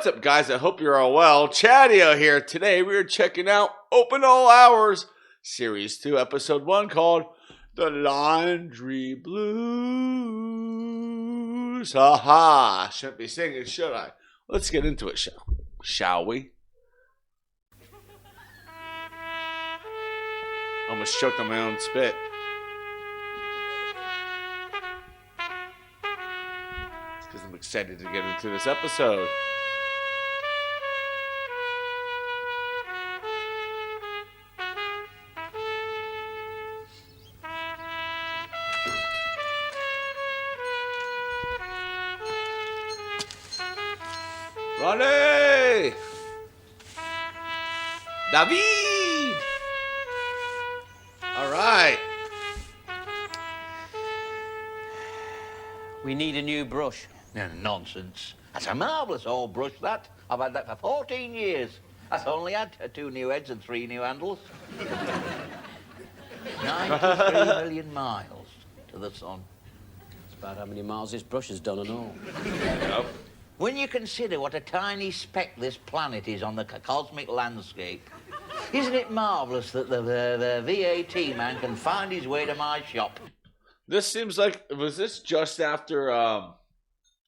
What's up, guys? I hope you're all well. Chadeo here. Today we are checking out Open All Hours, Series 2, Episode 1, called The Laundry Blues. Haha. Shouldn't be singing, should I? Let's get into it, shall we? Almost choked on my own spit. It's because I'm excited to get into this episode. Ronnie! David! All right. We need a new brush. Nonsense. That's a marvellous old brush, that. I've had that for 14 years. That's only had 2 new heads and 3 new handles. 93 million miles to the sun. That's about how many miles this brush has done and all. Yep. When you consider what a tiny speck this planet is on the cosmic landscape, isn't it marvellous that the VAT man can find his way to my shop? This seems like, was this just after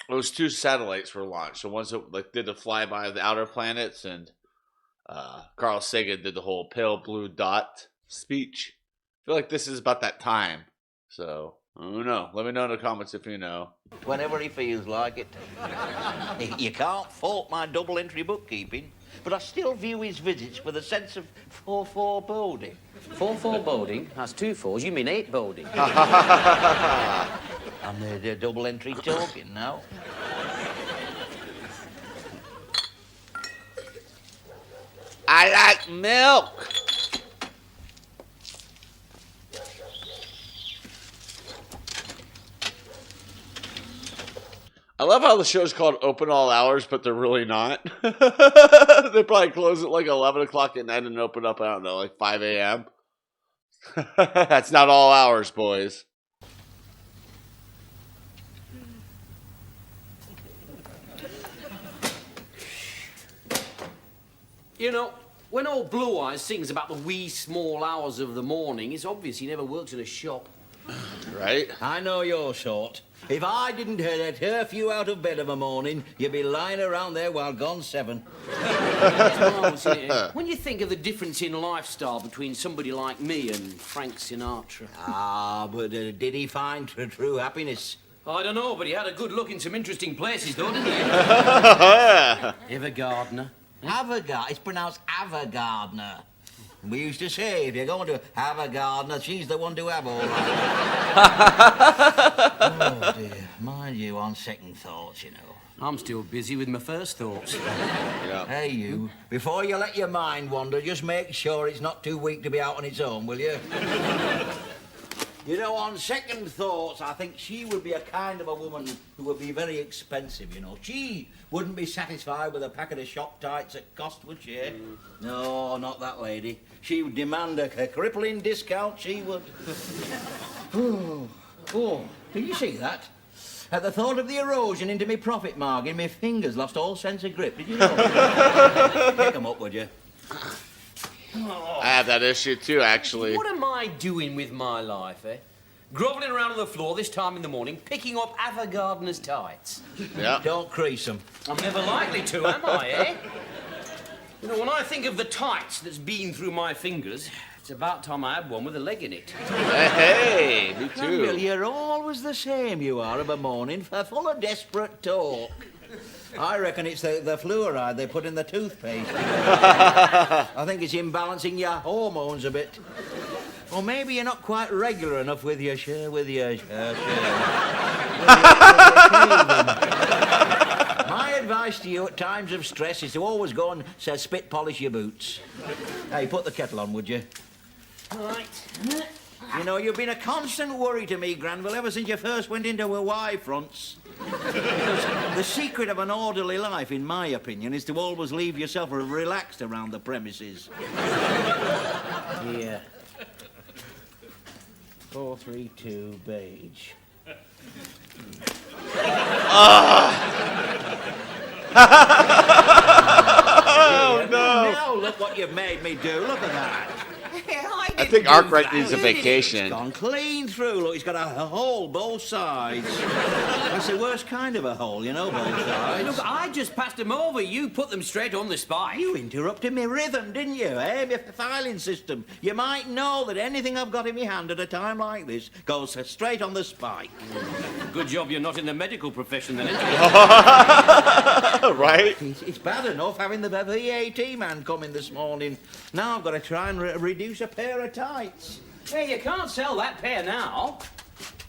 those 2 satellites were launched? The ones that did the flyby of the outer planets, and Carl Sagan did the whole pale blue dot speech. I feel like this is about that time. So, I don't know. Let me know in the comments if you know. Whenever he feels like it. You can't fault my double entry bookkeeping, but I still view his visits with a sense of foreboding. 4-4 That's 2 4s. You mean 8 boding. I'm the double entry talking now. I like milk. I love how the show's called Open All Hours, but they're really not. They probably close at like 11 o'clock at night and open up, I don't know, like 5 a.m. That's not all hours, boys. You know, when old Blue Eyes sings about the wee small hours of the morning, it's obvious he never works in a shop. Right? I know your sort. If I didn't turf you out of bed of a morning, you'd be lying around there while gone 7. It's marvellous, isn't it? When you think of the difference in lifestyle between somebody like me and Frank Sinatra. Ah, but did he find true happiness? I don't know, but he had a good look in some interesting places, though, didn't he? Evergardner. It's pronounced Avagardner. We used to say, if you're going to have a gardener, she's the one to have all that. Oh, dear. Mind you, on second thoughts, you know. I'm still busy with my first thoughts. Yeah. Hey, you, before you let your mind wander, just make sure it's not too weak to be out on its own, will you? You know, on second thoughts, I think she would be a kind of a woman who would be very expensive, you know. She wouldn't be satisfied with a packet of shop tights at cost, would she? No, not that lady. She would demand a crippling discount, she would. Oh, did you see that? At the thought of the erosion into me profit margin, my fingers lost all sense of grip. Did you know? Pick 'em up, would you? I have that issue too, actually. What am I doing with my life, eh? Grovelling around on the floor this time in the morning, picking up Avagardner's tights. Yeah. Don't crease 'em. I'm never likely to, am I, eh? You know, when I think of the tights that's been through my fingers, it's about time I had one with a leg in it. Hey, me Grandville, too. you're always the same, you are, of a morning, full of desperate talk. I reckon it's the fluoride they put in the toothpaste. I think it's imbalancing your hormones a bit. Or maybe you're not quite regular enough with your My advice to you at times of stress is to always go and spit polish your boots. Hey, put the kettle on, would you? Right. You know, you've been a constant worry to me, Granville, ever since you first went into Hawaii fronts. The secret of an orderly life, in my opinion, is to always leave yourself relaxed around the premises. Here. 432 beige. look what you've made me do. Look at that. I think Arkwright needs a vacation. It's gone clean through. Look, he's got a hole both sides. That's the worst kind of a hole, you know, both sides. Look, I just passed them over. You put them straight on the spike. You interrupted me rhythm, didn't you, eh? My filing system. You might know that anything I've got in my hand at a time like this goes straight on the spike. Good job you're not in the medical profession then, isn't it? Right? It's bad enough having the VAT man coming this morning. Now I've got to try and reduce a pair of tights. Hey, you can't sell that pair now.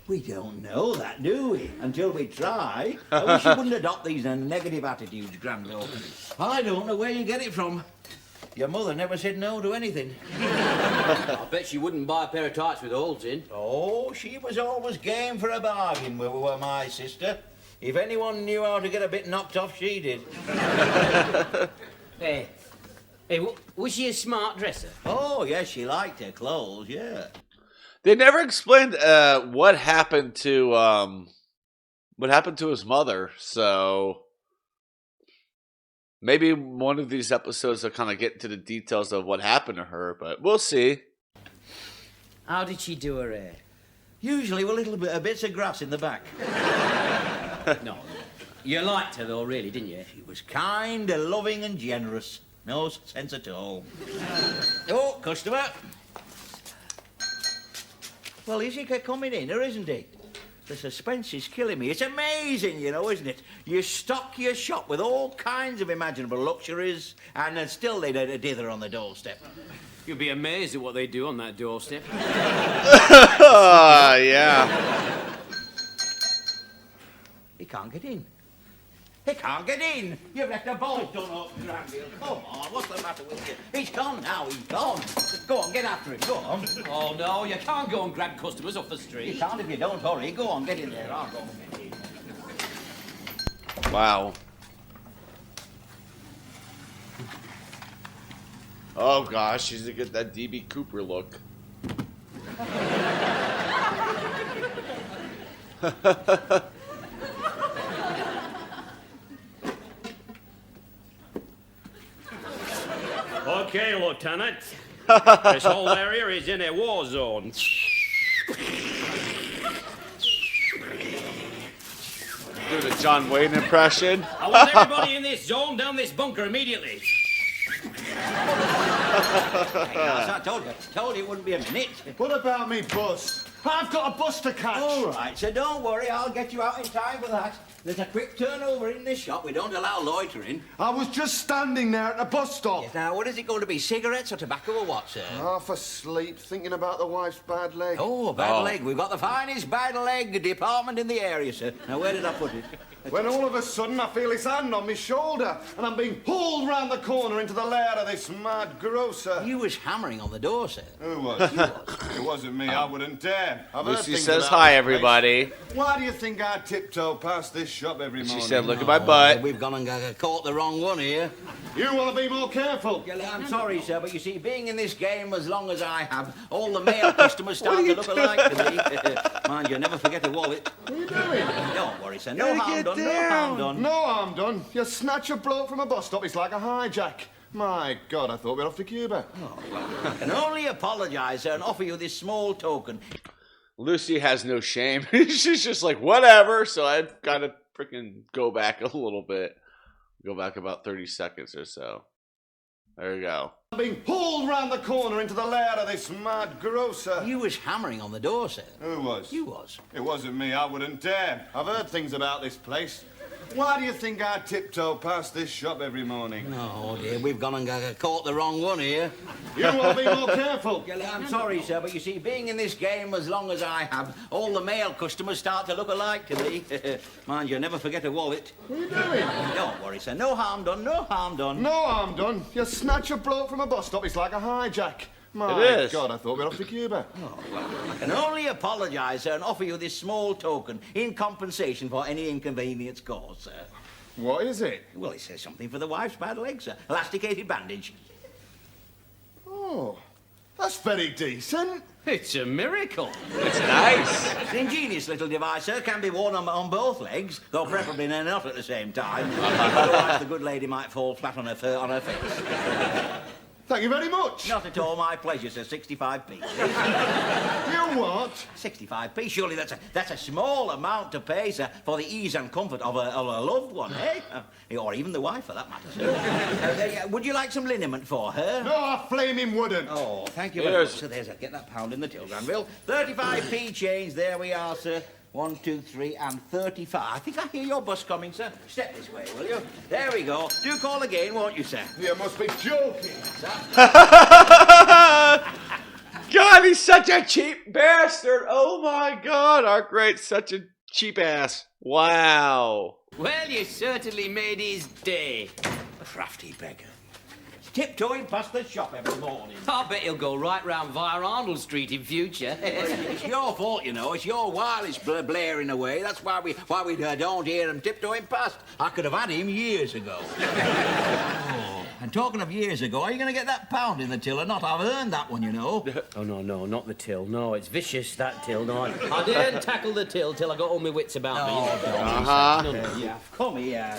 We don't know that, do we? Until we try. I wish you wouldn't adopt these negative attitudes, Granville. I don't know where you get it from. Your mother never said no to anything. I bet she wouldn't buy a pair of tights with holes in. Oh, she was always game for a bargain, were my sister. If anyone knew how to get a bit knocked off, she did. Hey, was she a smart dresser? Oh, yes, she liked her clothes, yeah. They never explained what happened to his mother, so maybe one of these episodes will kind of get into the details of what happened to her, but we'll see. How did she do her hair? Usually with little bits of grass in the back. No. You liked her, though, really, didn't you? She was kind, loving and generous. No sense at all. Oh, customer. Well, is he coming in, or isn't he? The suspense is killing me. It's amazing, you know, isn't it? You stock your shop with all kinds of imaginable luxuries, and then still they dither on the doorstep. You'll be amazed at what they do on that doorstep. Yeah. He can't get in. He can't get in. You've left a bolt done up, Grandville. Come on, what's the matter with you? He's gone now, he's gone. Go on, get after him, go on. Oh, no, you can't go and grab customers off the You street. can't if you don't hurry. Go on, get in there. I'll go and get in. Wow. Oh gosh, she's gonna get that DB Cooper look. Okay, Lieutenant. This whole area is in a war zone. Do the John Wayne impression. I want everybody in this zone down this bunker immediately. I told you it wouldn't be a minute. What about me bus? I've got a bus to catch. All right, so don't worry, I'll get you out in time for that. There's a quick turnover in this shop. We don't allow loitering. I was just standing there at the bus stop. Yes, now, what is it going to be, cigarettes or tobacco or what, sir? Half asleep, thinking about the wife's bad leg. Oh, a bad leg. We've got the finest bad leg department in the area, sir. Now, where did I put it? When all of a sudden I feel his hand on my shoulder and I'm being pulled round the corner into the lair of this mad grocer. You was hammering on the door, sir. Who was? It wasn't me. I wouldn't dare. I've heard Lucy things says about hi, this everybody. place. Why do you think I tiptoe past this shop every morning? She said, look at my butt. We've gone and caught the wrong one here. You want to be more careful. I'm sorry, sir, but you see, being in this game as long as I have, all the male customers start to look alike to me. Mind you, never forget a wallet. What are you doing? Don't worry, sir. No harm done, no harm done. No harm done. You snatch a bloke from a bus stop, it's like a hijack. My God, I thought we were off to Cuba. I can only apologise, sir, and offer you this small token. Lucy has no shame. She's just like, whatever. So I've got to freaking go back a little bit. Go back about 30 seconds or so. There you go. I'm being pulled round the corner into the lair of this mad grocer. You was hammering on the door, sir. Who was? You was. It wasn't me. I wouldn't dare. I've heard things about this place. Why do you think I tiptoe past this shop every morning? Oh, dear, we've gone and caught the wrong one here. You want to be more careful. I'm sorry, sir, but you see, being in this game as long as I have, all the male customers start to look alike to me. Mind you, never forget a wallet. What are you doing? Don't worry, sir. No harm done, no harm done. No harm done. You snatch a bloke from a bus stop, it's like a hijack. My It is. God, I thought we were off to Cuba. I can only apologise, sir, and offer you this small token in compensation for any inconvenience caused, sir. What is it? Well, it says something for the wife's bad leg, sir. Elasticated bandage. Oh, that's very decent. It's a miracle. It's nice. It's an ingenious little device, sir. Can be worn on both legs, though preferably not at the same time. Otherwise, the good lady might fall flat on her face. Thank you very much. Not at all my pleasure, sir. 65p. You what? 65p. Surely that's a small amount to pay, sir, for the ease and comfort of a loved one, eh? Or even the wife, for that matter, sir. Would you like some liniment for her? No, I flaming wouldn't. Oh, thank you very much. So there's get that pound in the till, Granville. 35p change. There we are, sir. 1, 2, 3, and 35. I think I hear your bus coming, sir. Step this way, will you? There we go. Do call again, won't you, sir? You must be joking. God, he's such a cheap bastard. Oh my God, Arkwright's such a cheap ass. Wow. Well, you certainly made his day. Crafty beggar. Tiptoeing past the shop every morning. I bet he'll go right round via Arnold Street in future. It's your fault, you know. It's your wireless blaring away. That's why we don't hear him tiptoeing past. I could have had him years ago. Oh, and talking of years ago, are you going to get that pound in the till or not? I've earned that one, you know. Oh, no, not the till. No, it's vicious, that till. No, I didn't tackle the till I got all my wits about me. Uh-huh. Yeah, come here.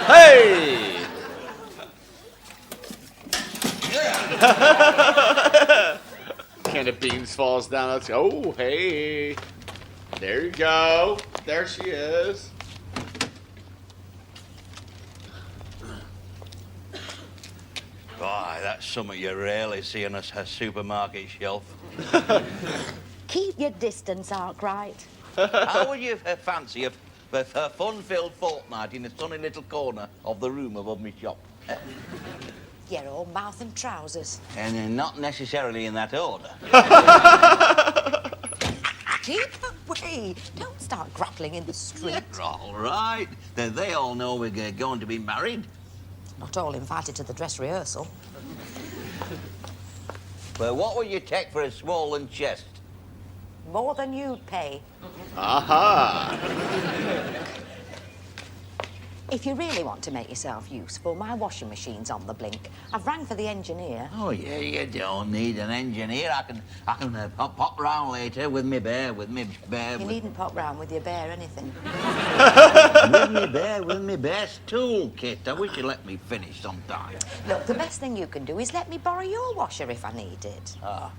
Hey! Can of beans falls down. Let's go. Oh, hey. There you go. There she is. Boy, that's something you rarely see on a supermarket shelf. Keep your distance, Arkwright. How would you fancy a fun-filled fortnight in a sunny little corner of the room above my shop? You're all mouth and trousers. And not necessarily in that order. Keep away. Don't start grappling in the street. All right. They all know we're going to be married. Not all invited to the dress rehearsal. Well, what would you take for a swollen chest? More than you'd pay. Aha. If you really want to make yourself useful, my washing machine's on the blink. I've rang for the engineer. Oh, yeah, you don't need an engineer. I can pop round later with me bear, You needn't pop round with your bear anything. with me best toolkit. I wish you'd let me finish sometime. Look, the best thing you can do is let me borrow your washer if I need it. Well,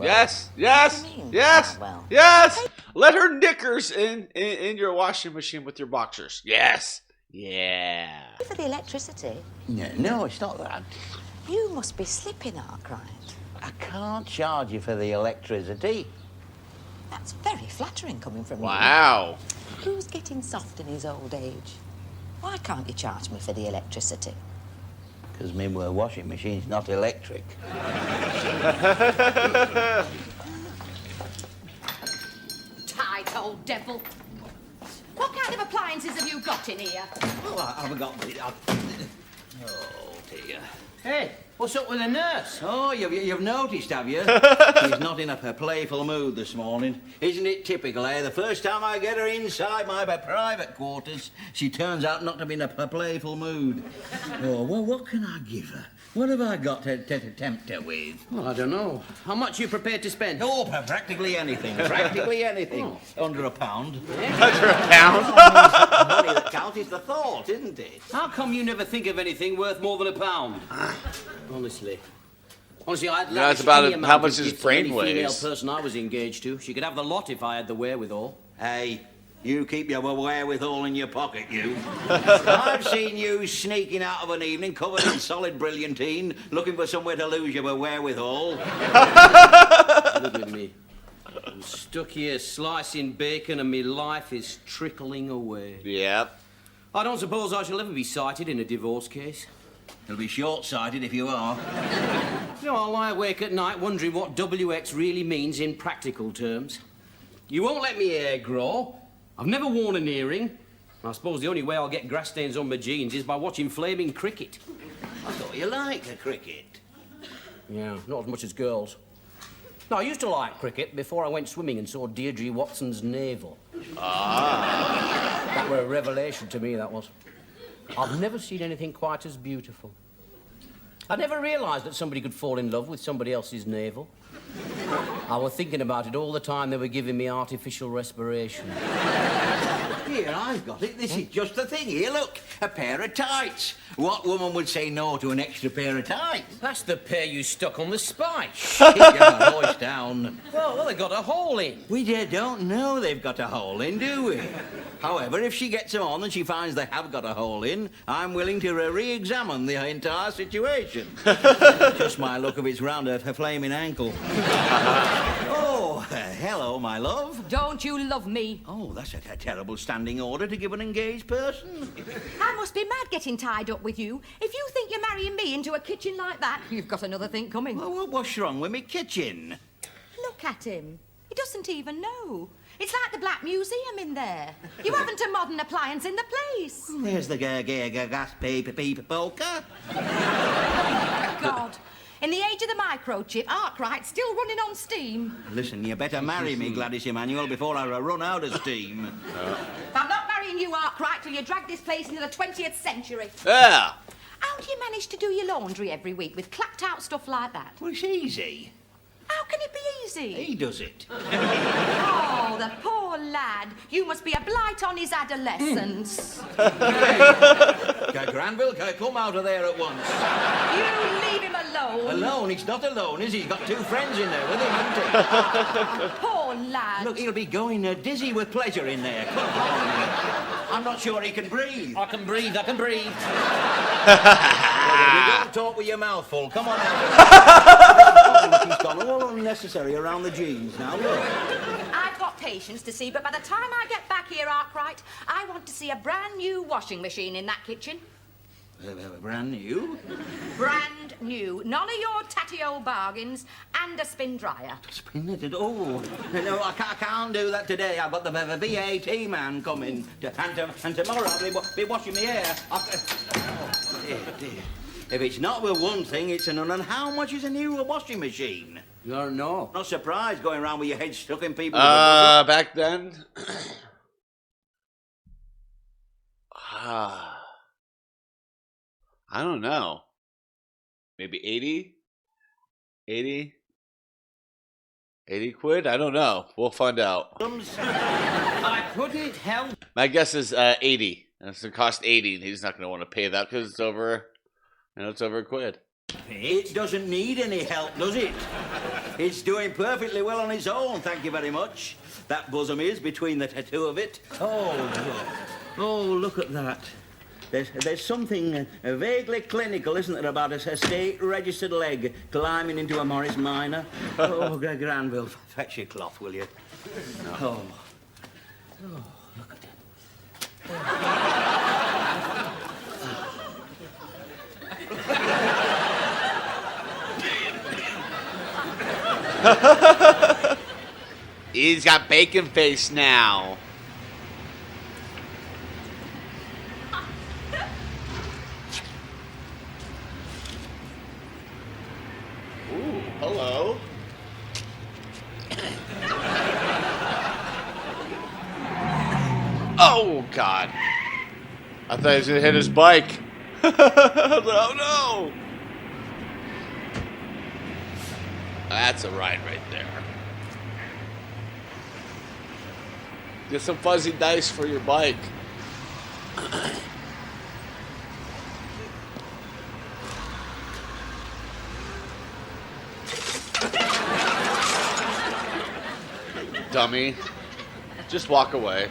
Yes. What do you mean? Yes. Oh, well. Yes. Let her knickers in your washing machine with your boxers. Yes. Yeah. For the electricity, No, it's not that. you must be slipping, Arkwright. I can't charge you for the electricity. That's very flattering coming from Wow. you. Who's getting soft in his old age? Why can't you charge me for the electricity? Because my washing machine's not electric. Tight old devil. What kind of appliances have you got in here? Oh, I haven't got it. Oh, dear. Hey, what's up with the nurse? Oh, you've noticed, have you? She's not in a playful mood this morning. Isn't it typical, eh? The first time I get her inside my private quarters, she turns out not to be in a playful mood. Oh, well, what can I give her? What have I got to tempt her with? Well, I don't know. How much are you prepared to spend? Oh, practically anything. Practically anything. Under £1. Under £1. The money that counts is the thought, isn't it? How come you never think of anything worth more than £1? Honestly, I'd Yeah, it's lavish about any how amount much of his gifts on any brain female weighs. person I was engaged to. She could have the lot if I had the wherewithal. Hey, you keep your wherewithal in your pocket, you. I've seen you sneaking out of an evening covered in solid brilliantine, looking for somewhere to lose your wherewithal. Look at me. I'm stuck here slicing bacon and my life is trickling away. Yep. I don't suppose I shall ever be cited in a divorce case. You'll be short-sighted if you are. You know, I'll lie awake at night wondering what WX really means in practical terms. You won't let me hair grow. I've never worn an earring. I suppose the only way I'll get grass stains on my jeans is by watching flaming cricket. I thought you liked the cricket. Yeah, not as much as girls. No, I used to like cricket before I went swimming and saw Deirdre Watson's navel. Ah. That were a revelation to me, that was. I've never seen anything quite as beautiful. I never realised that somebody could fall in love with somebody else's navel. I was thinking about it all the time they were giving me artificial respiration. Here, I've got it. This is just the thing. Here, look. A pair of tights. What woman would say no to an extra pair of tights? That's the pair you stuck on the spike. Keep your voice down. Well, they got a hole in. We don't know they've got a hole in, do we? However, if she gets them on and she finds they have got a hole in, I'm willing to re-examine the entire situation. Just my luck if it's round her flaming ankle. Oh, hello, my love. Don't you love me? Oh, that's a terrible standing order to give an engaged person. I must be mad getting tied up with you. If you think you're marrying me into a kitchen like that, you've got another thing coming. Well, what's wrong with me kitchen? Look at him. He doesn't even know. It's like the Black Museum in there. You haven't a modern appliance in the place. There's the gas paper poker. God. In the age of the microchip, Arkwright's still running on steam. Listen, you better marry me, Gladys Emmanuel, before I run out of steam. I'm not marrying you, Arkwright, till you drag this place into the 20th century. Yeah. How do you manage to do your laundry every week with clapped-out stuff like that? Well, it's easy. How can it be easy? He does it. Oh, the poor lad. You must be a blight on his adolescence. Grandville, come out of there at once. You leave him alone. Alone? He's not alone, is he? He's got two friends in there with him, hasn't he? Poor lad. Look, he'll be going dizzy with pleasure in there. Come on. I'm not sure he can breathe. I can breathe. You don't talk with your mouth full. Come on out. Look, he's gone all unnecessary around the jeans now. Look. I've got patience to see, but by the time I get back here, Arkwright, I want to see a brand new washing machine in that kitchen. Brand new? Brand new. None of your tatty old bargains and a spin dryer. Spin it? Oh, no, I can't do that today. I've got the VAT man coming. And tomorrow I'll be washing my hair. Oh, dear. If it's not with one thing, it's another. And how much is a new washing machine? You don't know. Not surprised going around with your head stuck in people. Back then. I don't know. Maybe 80? 80? 80 quid? I don't know. We'll find out. I couldn't help. My guess is 80. And it's going to cost 80. And he's not going to want to pay that because it's over. It's over a quid. It doesn't need any help, does it? It's doing perfectly well on its own, thank you very much. That bosom is between the two of it. Oh, look at that. There's something vaguely clinical, isn't there, about a state-registered leg climbing into a Morris Minor? Oh, Granville, fetch your cloth, will you? No. Oh, look at it. He's got bacon face now. Ooh, hello. Oh, God. I thought he was going to hit his bike. Oh, no. That's a ride right there. Get some fuzzy dice for your bike. Dummy. Just walk away.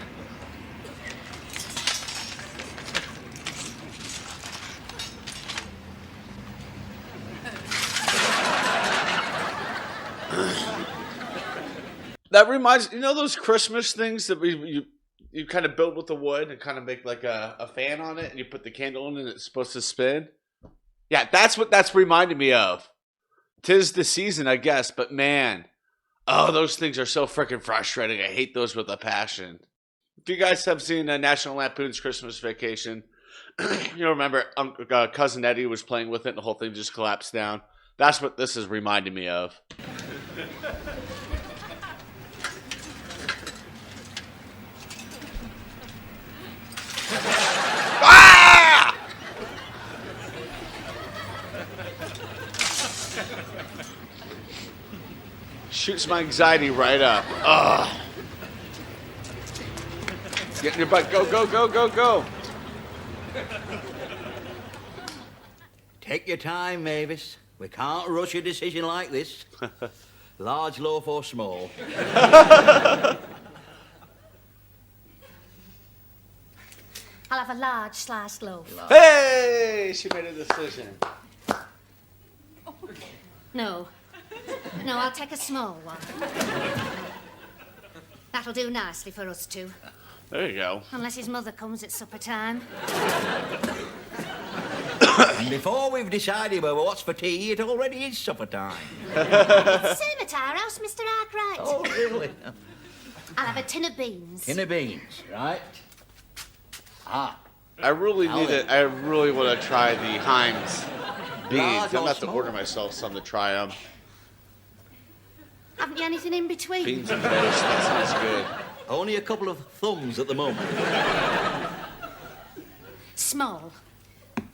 That reminds those Christmas things that you kind of build with the wood and kind of make like a fan on it and you put the candle in and it's supposed to spin. Yeah, that's what that's reminding me of. 'Tis the season, I guess, but man, those things are so freaking frustrating. I hate those with a passion. If you guys have seen National Lampoon's Christmas Vacation, you remember Cousin Eddie was playing with it and the whole thing just collapsed down. That's what this is reminding me of. Ah! Shoots my anxiety right up. Ugh. Get in your butt. Go, go, go, go, go. Take your time, Mavis. We can't rush a decision like this. Large loaf or small? I'll have a large sliced loaf. Hey, she made a decision. No. No, I'll take a small one. That'll do nicely for us two. There you go. Unless his mother comes at supper time. And before we've decided well, what's for tea, it already is supper time. It's the same at our house, Mr. Arkwright. Oh, really? I'll have a tin of beans. Tin of beans, right? Ah. I really Now need then. it. I really want to try the Heinz beans. Large I'm gonna or have to small? order myself some to try them. Haven't you anything in between? Beans and toast. That sounds good. Only a couple of thumbs at the moment. Small.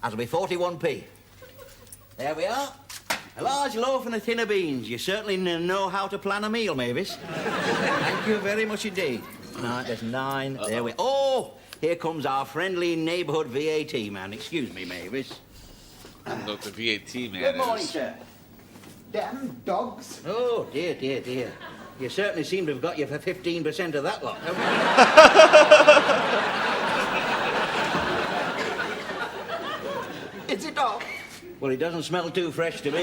That'll be 41p. There we are. A large loaf and a tin of beans. You certainly know how to plan a meal, Mavis. Thank you very much indeed. Right, there's 9. There we... Oh! Here comes our friendly neighbourhood VAT man. Excuse me, Mavis. I don't know what the VAT man Good morning, is. sir. Damn dogs. Oh, dear, dear, dear. You certainly seem to have got you for 15% of that lot, haven't you? Is it off? Well, it doesn't smell too fresh to me.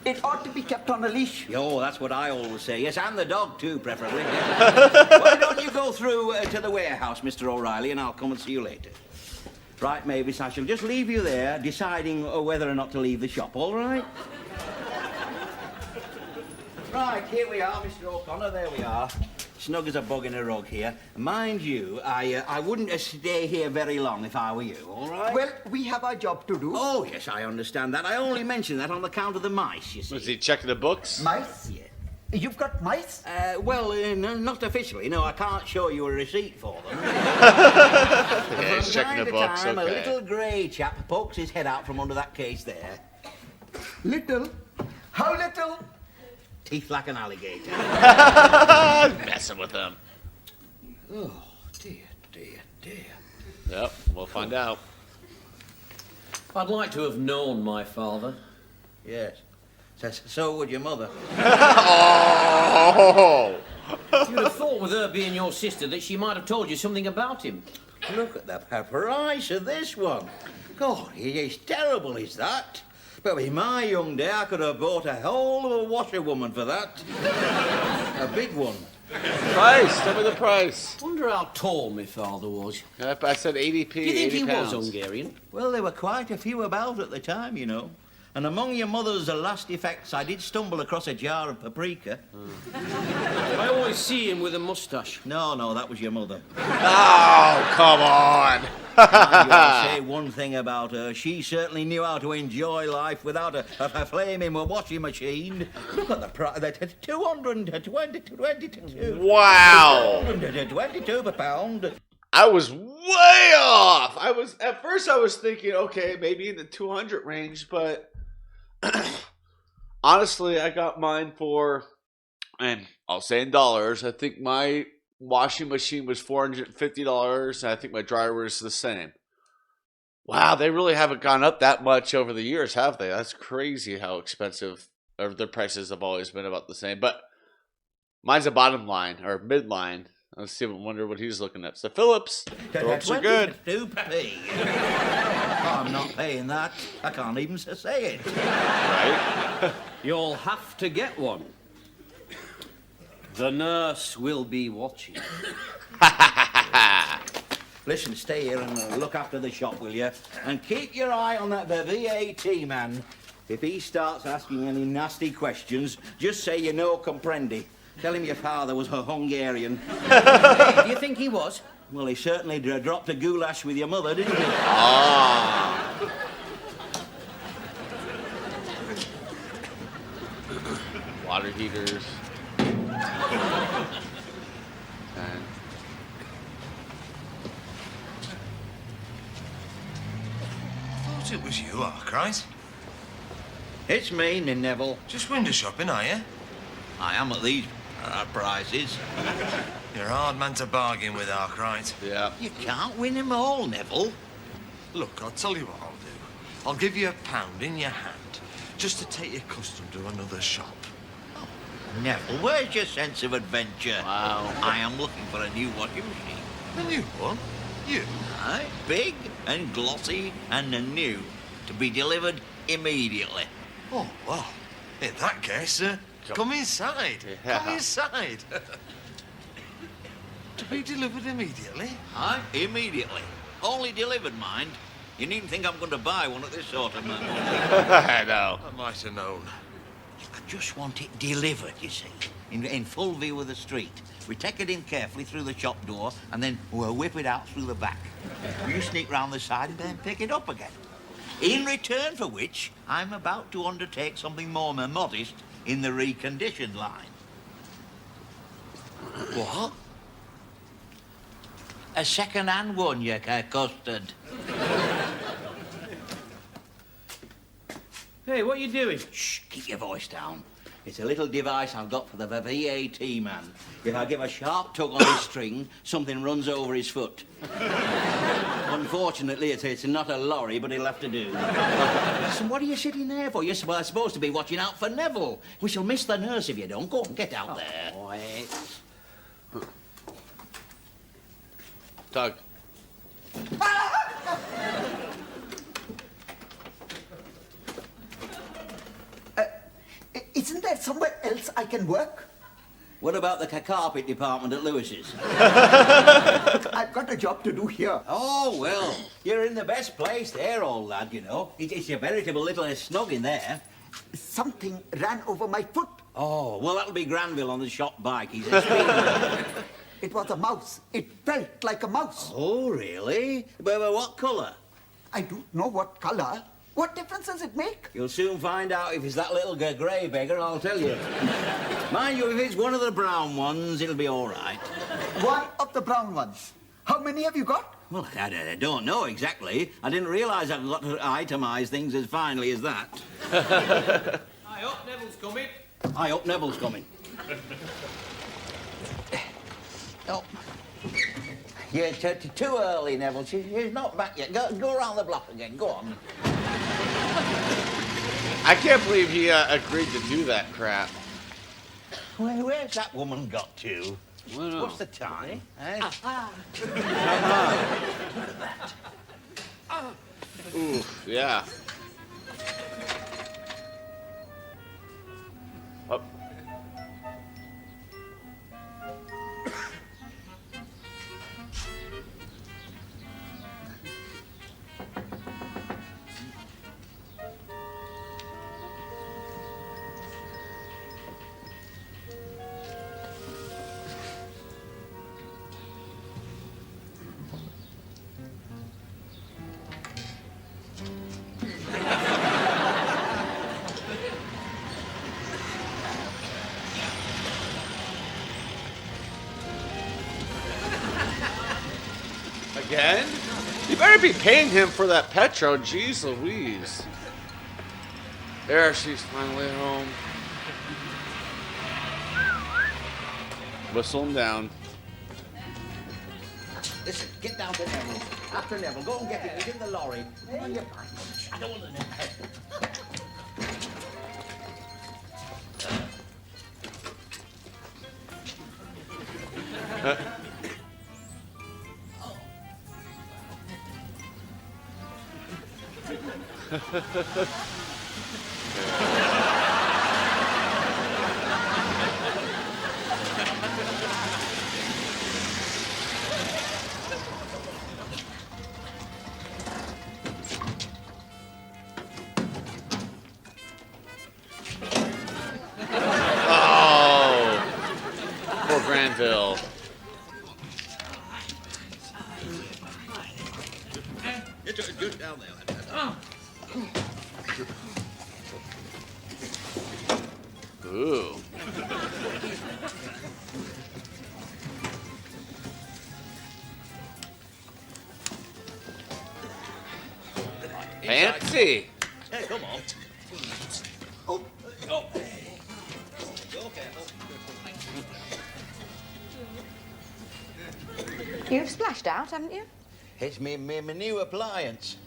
It ought to be kept on a leash. Oh, that's what I always say. Yes, and the dog, too, preferably. Yeah. Why don't you go through to the warehouse, Mr. O'Reilly, and I'll come and see you later. Right, Mavis, I shall just leave you there, deciding whether or not to leave the shop, all right? Right, here we are, Mr. O'Connor, there we are. Snug as a bug in a rug here. Mind you, I wouldn't stay here very long if I were you, all right? Well, we have our job to do. Oh, yes, I understand that. I only mentioned that on the count of the mice, you see. Was he checking the books? Mice? Yeah. You've got mice? Not officially. No, I can't show you a receipt for them. Yeah, he's checking the From time to books. time, a Okay. little grey chap pokes his head out from under that case there. Little. How little? Teeth like an alligator. Messing with them. Oh, dear, dear, dear. Yep, we'll find out. I'd like to have known my father. Yes. So would your mother. Oh! You'd have thought with her being your sister that she might have told you something about him. Look at the price of this one. God, it is terrible, is that? But in my young day, I could have bought a whole of a washerwoman for that. A big one. Price. Tell me the price. Wonder how tall my father was. Yep, I said 80p. Do you think 80 he pounds. was Hungarian? Well, there were quite a few about at the time, you know. And among your mother's last effects, I did stumble across a jar of paprika. I always see him with a moustache. No, that was your mother. Oh, come on. I'll say one thing about her. She certainly knew how to enjoy life without a flaming washing machine. Look at the price. 222. Wow. 222 per pound. I was way off. At first I was thinking, okay, maybe in the 200 range, but honestly, I got mine for, and I'll say in dollars, I think my washing machine was $450, and I think my dryer was the same. Wow, they really haven't gone up that much over the years, have they? That's crazy how expensive, or their prices have always been about the same. But mine's a bottom line, or midline. Let's see. I wonder what he's looking at. So Phillips, Phillips are good. 22p. I'm not paying that. I can't even say it. Right? You'll have to get one. The nurse will be watching. Listen, stay here and look after the shop, will you? And keep your eye on that VAT man. If he starts asking any nasty questions, just say you no comprendi. Tell him your father was a Hungarian. Do you think he was? Well, he certainly dropped a goulash with your mother, didn't he? Ah. Water heaters. And I thought it was you, Arkwright. It's me, Neville. Just window shopping, are you? I am at these prices. You're a hard man to bargain with, Arkwright. Yeah. You can't win them all, Neville. Look, I'll tell you what I'll do. I'll give you £1 in your hand, just to take your custom to another shop. Neville, where's your sense of adventure? Wow. I am looking for a new washing machine. A new one? You? Aye, big and glossy and new, to be delivered immediately. Oh, well, in that case, come inside. Yeah. Come inside. To be delivered immediately? Aye, immediately. Only delivered, mind. You needn't think I'm going to buy one at this sort of moment. I know. I might have known. I just want it delivered, you see, in full view of the street. We take it in carefully through the shop door, and then we'll whip it out through the back. You sneak round the side and then pick it up again. In return for which, I'm about to undertake something more modest in the reconditioned line. What? A second-hand one, you custard. Hey, what are you doing? Shh, keep your voice down. It's a little device I've got for the VAT man. If I give a sharp tug on his string, something runs over his foot. Unfortunately, it's not a lorry, but he'll have to do. Listen, what are you sitting there for? You're supposed to be watching out for Neville. We shall miss the nurse if you don't. Go on, get out there. Wait. Doug. Isn't there somewhere else I can work? What about the carpet department at Lewis's? I've got a job to do here. Oh, well, you're in the best place there, old lad, you know. It's a veritable little snug in there. Something ran over my foot. Oh, well, that'll be Granville on the shop bike. He's a speedman. It was a mouse. It felt like a mouse. Oh, really? But what colour? I don't know what colour. What difference does it make? You'll soon find out if it's that little grey beggar, I'll tell you. Mind you, if it's one of the brown ones, it'll be all right. One of the brown ones. How many have you got? Well, I don't know exactly. I didn't realise I've got to itemise things as finely as that. I hope Neville's coming. I hope Neville's coming. Oh. You're too early, Neville. She's not back yet. Go around the block again. Go on. I can't believe he agreed to do that crap. Where's that woman got to? Well, no. What's the time? Eh? Ooh, yeah. Up. Again? You better be paying him for that petro. Jeez Louise. There, she's finally home. Whistle him down. Listen, get down to Neville. After Neville, go and get it. He's in the lorry. On your back. I don't want to Oh, poor Grandville. Just down there. Ooh. Fancy. Hey, come on. Oh. Go careful. You've splashed out, haven't you? It's me new appliance.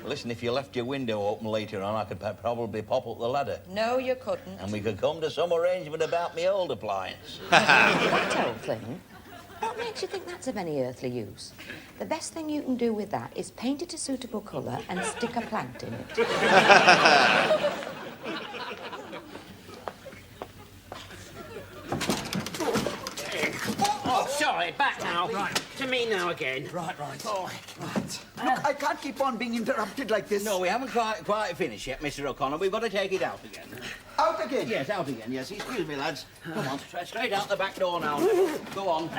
Listen, if you left your window open later on, I could probably pop up the ladder. No, you couldn't. And we could come to some arrangement about me old appliance. That old thing? What makes you think that's of any earthly use? The best thing you can do with that is paint it a suitable colour and stick a plant in it. Oh, sorry, back now. Right, to me now again. Right. Look, I can't keep on being interrupted like this. No, we haven't quite finished yet, Mr. O'Connor. We've got to take it out again. Out again? Yes, out again, yes. Excuse me, lads. Come on, straight out the back door now. Go on.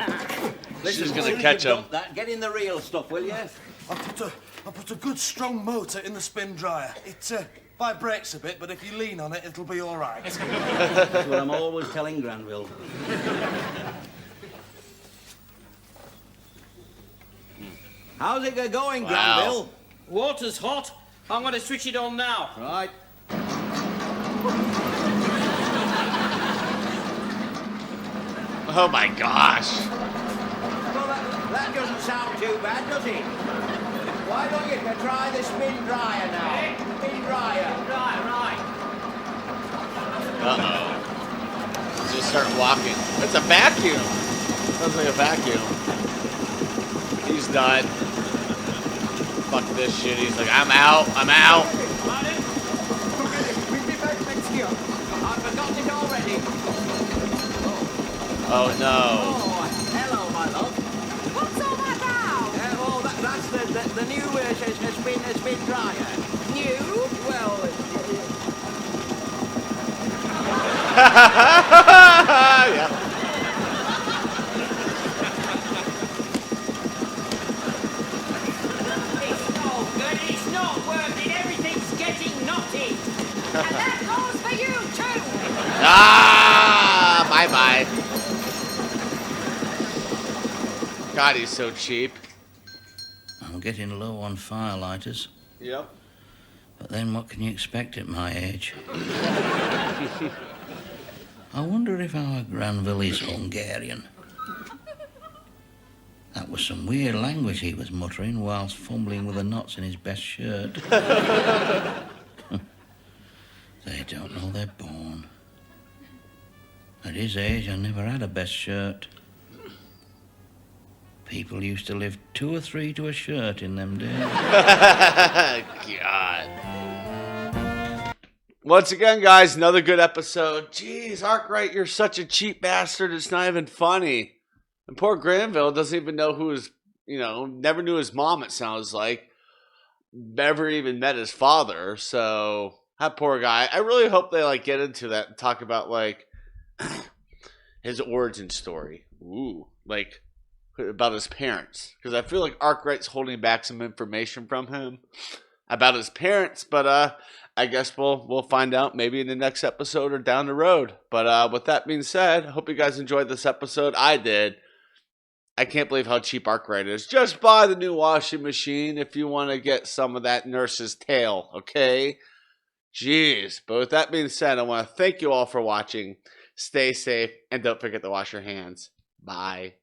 She's gonna catch him. Get in the real stuff, will you? I put a good strong motor in the spin dryer. It vibrates a bit, but if you lean on it, it'll be all right. That's what I'm always telling Granville. How's it going, Granville? Water's hot. I'm going to switch it on now. Right. Oh my gosh. Well, that doesn't sound too bad, does it? Why don't you try the spin dryer now? Spin dryer. Right. Uh-oh. Just start walking. It's a vacuum. Sounds like a vacuum. He's done. Fuck this shit. He's like, I'm out. We'll be back next year. I've forgotten it already. Oh no. Oh, hello, my love. What's all that now? Oh, that's the new spin dryer. New? Well, Yeah. It's no good. It's not working. Everything's getting knotty. And that goes for you, too. Ah, bye-bye. God, he's so cheap. I'm getting low on firelighters. Yep. But then what can you expect at my age? I wonder if our Granville is Hungarian. That was some weird language he was muttering whilst fumbling with the knots in his best shirt. They don't know they're born. At his age, I never had a best shirt. People used to live 2 or 3 to a shirt in them days. God. Once again, guys, another good episode. Jeez, Arkwright, you're such a cheap bastard. It's not even funny. And poor Granville doesn't even know who his, never knew his mom, it sounds like. Never even met his father. So, that poor guy. I really hope they, get into that and talk about, his origin story. Ooh. About his parents. Because I feel like Arkwright's holding back some information from him about his parents. But, I guess we'll find out maybe in the next episode or down the road. But with that being said, I hope you guys enjoyed this episode. I did. I can't believe how cheap Arkwright is. Just buy the new washing machine if you want to get some of that nurse's tale, okay? Jeez. But with that being said, I want to thank you all for watching. Stay safe and don't forget to wash your hands. Bye.